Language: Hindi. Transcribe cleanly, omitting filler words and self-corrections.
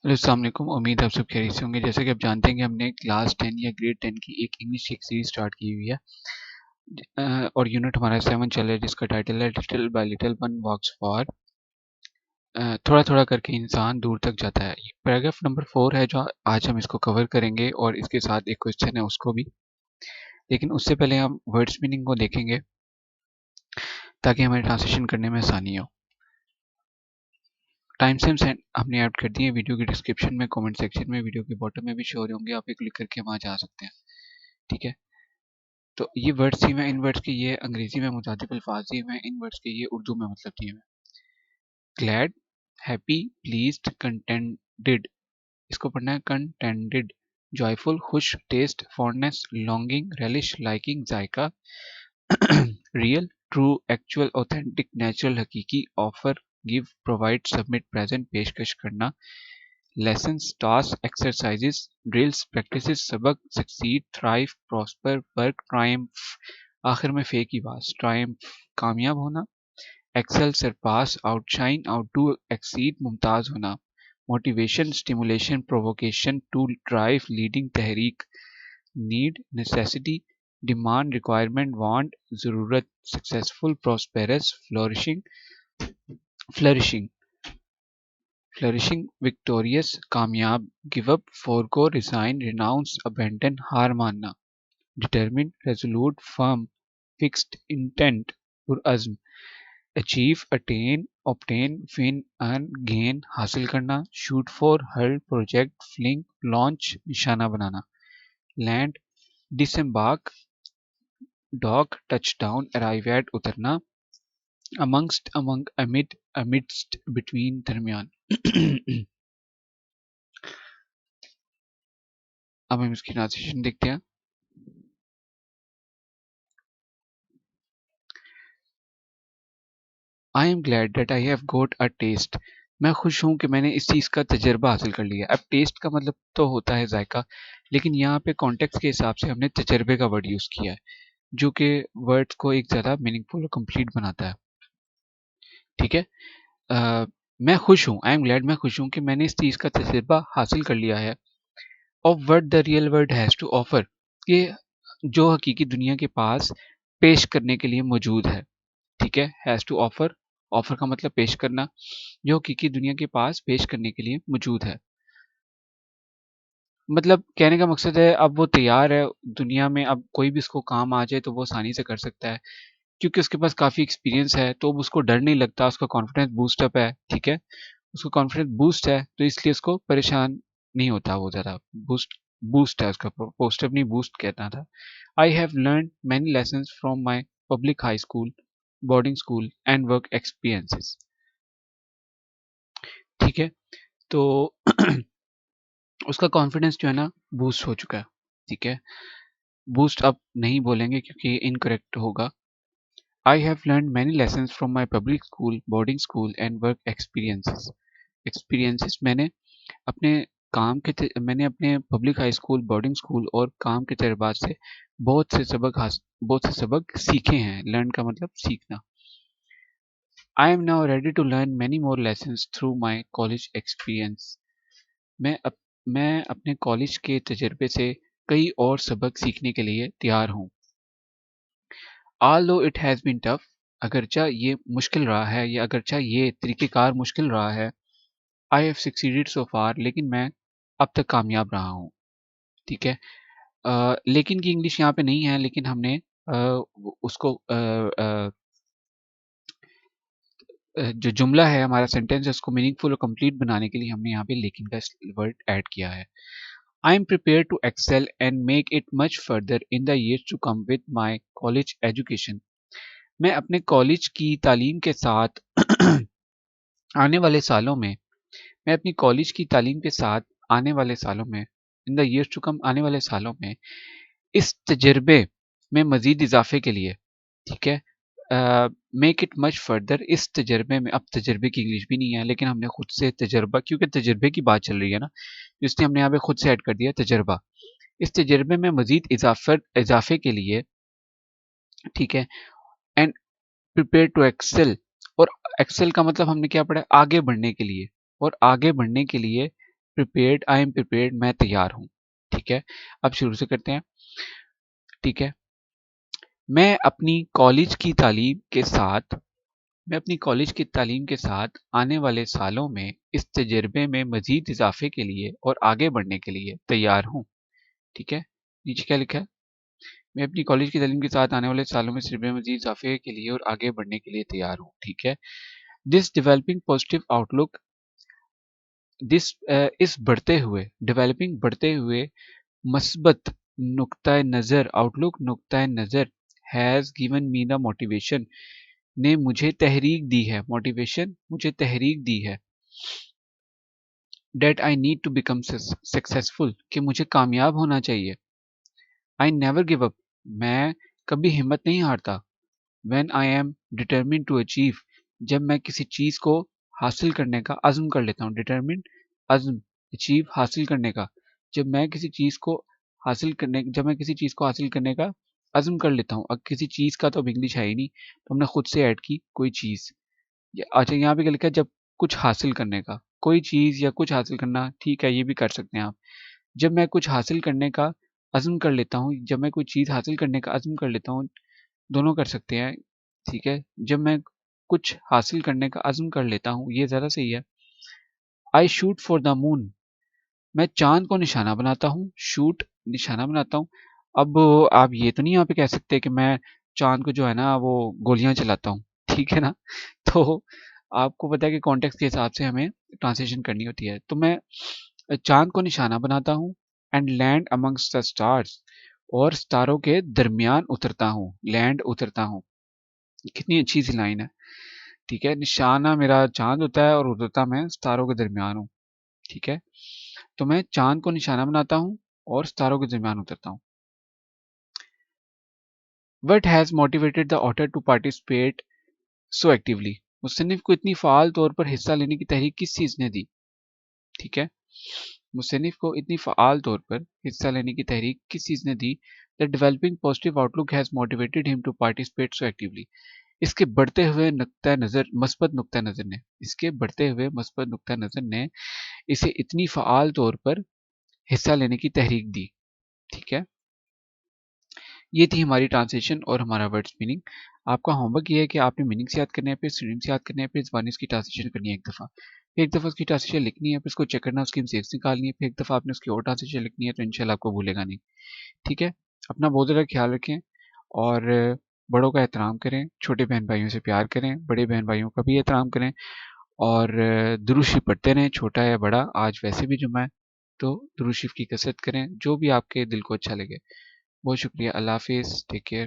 हेलो अस्सलाम वालेकुम। उम्मीद है आप सब खैरियत से होंगे। जैसे कि आप जानते हैं कि हमने क्लास 10 या ग्रेड 10 की एक इंग्लिश की एक सीरीज स्टार्ट की हुई है और यूनिट हमारा 7 चल रहा है जिसका टाइटल है little by little one walks far. थोड़ा थोड़ा करके इंसान दूर तक जाता है। पैराग्राफ नंबर 4 है जो आज हम इसको कवर करेंगे और इसके साथ एक क्वेश्चन है उसको भी। लेकिन उससे पहले हम वर्ड्स मीनिंग को देखेंगे ताकि हमें ट्रांसलेशन करने में आसानी हो। टाइम स्टैम्प्स हमने ऐड कर दिए वीडियो की डिस्क्रिप्शन में, कमेंट सेक्शन में, वीडियो के बॉटम में भी शो हो रहे होंगे, आप एक क्लिक करके वहाँ जा सकते हैं। ठीक है, तो ये वर्ड्स ही में, इन वर्ड्स के ये अंग्रेजी में मुतादिफ अल्फाज ही में, इन वर्ड्स के ये उर्दू में मतलब दिए हुए। ग्लैड, हैप्पी, प्लीज्ड, कंटेंटेड, इसको पढ़ना है कंटेंटेड। जॉयफुल, खुश, taste, fondness, longing, relish, liking, जायका। Real, true, actual, authentic, natural, हकीकी, offer, give, provide, submit, present, पेशकश करना। Lessons, task, exercises, drills, practices, सबक, succeed, thrive, prosper, work, triumph, आखिर में फे की बात, ट्रायम्फ, कामयाब होना। Excel, surpass, outshine, outdo, exceed, मुमताज होना। Motivation, stimulation, provocation, to drive, leading, तहरीक। Need, necessity, demand, requirement, want, जरूरत। Successful, prosperous, flourishing, flourishing, flourishing, victorious, कामयाब। Give up, forgo, resign, renounce, abandon, हार मानना। Determine, resolute, firm, fixed, intent, पुरअज़्म। Achieve, attain, obtain, win, earn, gain, हासिल करना। Shoot for, hurl, project, fling, launch, निशाना बनाना। Land, disembark, dock, touchdown, arrive at, उतरना। Amongst, among, amid, amidst, between, दरमियान। अब हम इसकी ट्रांसलेशन देखते हैं। I am glad that I have got a taste. मैं खुश हूँ कि मैंने इस चीज़ का तजर्बा हासिल कर लिया। अब टेस्ट का मतलब तो होता है जायका, लेकिन यहाँ पे कॉन्टेक्स्ट के हिसाब से हमने तजर्बे का वर्ड यूज़ किया है जो कि वर्ड्स को एक ज़्यादा मीनिंगफुल और कंप्लीट बनाता है। ठीक है, मैं खुश हूँ, आई एम ग्लैड, मैं खुश हूँ कि मैंने इस चीज़ का तजर्बा हासिल कर लिया है। Of what the real world has to offer, ये जो हकीकी दुनिया के पास पेश करने के लिए मौजूद है। ठीक है, हैज़ टू ऑफर, ऑफर का मतलब पेश करना, जो हकीकी दुनिया के पास पेश करने के लिए मौजूद है। मतलब कहने का मकसद है अब वो तैयार है दुनिया में, अब कोई भी उसको काम आ जाए तो वो आसानी से कर सकता है क्योंकि उसके पास काफ़ी एक्सपीरियंस है, तो अब उसको डर नहीं लगता, उसका कॉन्फिडेंस बूस्ट अप है। ठीक है, उसका कॉन्फिडेंस बूस्ट है तो इसलिए उसको परेशान नहीं होता वो ज़्यादा। बूस्ट, बूस्ट है उसका, पोस्टर नहीं बूस्ट कहना था। I have learn many lesson from my public high school, boarding school and work experiences. ठीक है, तो उसका कॉन्फिडेंस जो है ना बूस्ट हो चुका है। ठीक है, बूस्ट अप नहीं बोलेंगे क्योंकि इनकरेक्ट होगा। I have learn many lesson from my public school, boarding school and work experiences. Experiences मैंने अपने मैंने अपने public high school, boarding school और काम के तजुर्बात से बहुत से सबक सीखे हैं। लर्न का मतलब सीखना। I am now ready to learn many more lesson through my college experience. मैं अप, मैं अपने कॉलेज के तजर्बे से कई और सबक सीखने के लिए तैयार हूँ। Although it has been tough, अगरचा ये मुश्किल रहा है या अगरचा ये तरीक़ेकार मुश्किल रहा है। आई हैव सक्सीडेड सो फार, लेकिन मैं अब तक कामयाब रहा हूँ। ठीक है, लेकिन की इंग्लिश यहाँ पे नहीं है, लेकिन हमने उसको जो जुमला है हमारा सेंटेंस है उसको मीनिंगफुल और कंप्लीट बनाने के लिए हमने यहाँ पे लेकिन का वर्ड ऐड किया है। I am prepare to excel and make it much further in the years to come with my college education. मैं अपने कॉलेज की तालीम के साथ आने वाले सालों में, मैं अपनी कॉलेज की तालीम के साथ आने वाले सालों में, in the years to come, आने वाले सालों में, इस तजर्बे में मजीद इजाफे के लिए। ठीक है, मेक इट मच फर्दर, इस तजर्बे में, अब तजर्बे की इंग्लिश भी नहीं है लेकिन हमने खुद से तजर्बा, क्योंकि तजर्बे की बात चल रही है ना, तो इसलिए हमने यहाँ पे खुद से ऐड कर दिया तजर्बा। इस तजर्बे में मजीद इजाफे के लिए। ठीक है, एंड प्रिपेयर टू एक्सेल, और एक्सेल का मतलब हमने क्या पढ़ा, आगे बढ़ने के लिए, और आगे बढ़ने के लिए प्रिपेयर्ड, आई एम प्रिपेयर्ड, मैं तैयार हूँ। ठीक है, अब शुरू से करते हैं। ठीक है, मैं अपनी कॉलेज की तालीम के साथ मैं अपनी कॉलेज की तालीम के साथ आने वाले सालों में इस तजर्बे में मजीद इजाफे के लिए और आगे बढ़ने के लिए तैयार हूँ। ठीक है, नीचे क्या लिखा है? मैं अपनी कॉलेज की तालीम के साथ आने वाले सालों में इस तजर्बे में मजीद इजाफे के लिए और आगे बढ़ने के लिए तैयार हूँ। ठीक है, this developing positive outlook, this इस बढ़ते हुए, डेवलपिंग बढ़ते हुए मस्बत नुक्ता नज़र, आउटलुक नुक्ता नज़र, has given me the motivation, ने मुझे तहरीक दी है, मोटिवेशन मुझे तहरीक दी है, that I need to become successful, कि मुझे कामयाब होना चाहिए। आई नेवर गिव अप, मैं कभी हिम्मत नहीं हारता। When I am determine to achieve, जब मैं किसी चीज़ को हासिल करने का अज़्म कर लेता हूँ। डिटर्मिन अज़्म, अचीव हासिल करने का, जब मैं किसी चीज़ को जब मैं किसी चीज़ को हासिल करने का अज़्म कर लेता हूँ। अब किसी चीज़ का तो अब इंग्लिश है ही नहीं, तो हमने खुद से ऐड की कोई चीज़। अच्छा, यहाँ पे क्या लिखा है? जब कुछ हासिल करने का, कोई चीज़ या कुछ हासिल करना, ठीक है, ये भी कर सकते हैं आप। जब मैं कुछ हासिल करने का अज़्म कर लेता हूँ, जब मैं कोई चीज़ हासिल करने का अज़्म कर लेता हूँ, दोनों कर सकते हैं। ठीक है, जब मैं कुछ हासिल करने का अज़्म कर लेता हूँ, ये ज़्यादा सही है। I shoot for the moon, मैं चाँद को निशाना बनाता हूँ। शूट, निशाना बनाता हूँ। अब आप ये तो नहीं यहाँ पे कह सकते कि मैं चाँद को जो है ना वो गोलियाँ चलाता हूँ, ठीक है ना? तो आपको पता है कि कॉन्टेक्स्ट के हिसाब से हमें ट्रांसलेशन करनी होती है। तो मैं चाँद को निशाना बनाता हूँ, and land amongst the stars, और सितारों के दरमियान उतरता हूँ, लैंड उतरता हूँ। कितनी अच्छी सी लाइन है। ठीक है, निशाना मेरा चाँद होता है और उतरता मैं सितारों के दरमियान हूँ। ठीक है, तो मैं चाँद को निशाना बनाता हूँ और सितारों के दरमियान उतरता हूँ। What has motivated the author to participate so actively, मुसन्निफ को इतनी फ़ाल तौर पर हिस्सा लेने की तहरीक किस चीज़ ने दी? ठीक है, मुसन्निफ को इतनी फ़ाल तौर पर हिस्सा लेने की तहरीक किस चीज़ ने दी? The developing positive outlook has motivated him to participate so actively, इसके बढ़ते हुए नुक्ता नज़र, मस्बत नुक्ता नज़र ने, इसके बढ़ते हुए मस्बत नुक्ता नज़र ने इसे इतनी फ़ाल तौर पर हिस्सा लेने की तहरीक दी। ठीक है, ये थी हमारी ट्रांसलेशन और हमारा वर्ड्स मीनिंग। आपका होमवर्क ये है कि आपने मीनिंग्स याद करने हैं, फिर सिनोनिम्स याद करने हैं, फिर ज़बानी उसकी ट्रांसलेशन करनी है एक दफ़ा। फिर एक दफ़ा उसकी ट्रांसलेशन लिखनी है, फिर उसको चेक करना, उसकी मिस्टेक्स निकालनी है, फिर एक दफ़ा आपने उसकी और ट्रांसलेशन लिखनी है, तो इंशाल्लाह आपको भूलेगा नहीं। ठीक है, अपना बहुत ज़्यादा ख्याल रखें और बड़ों का एहतराम करें, छोटे बहन भाइयों से प्यार करें, बड़े बहन भाइयों का भी एहतराम करें, और दुरूद शरीफ पढ़ते रहें, छोटा या बड़ा। आज वैसे भी जुम्मा है, तो दुरूद शरीफ की कसरत करें, जो भी आपके दिल को अच्छा लगे। बहुत शुक्रिया, अल्लाह हाफिज़, टेक केयर।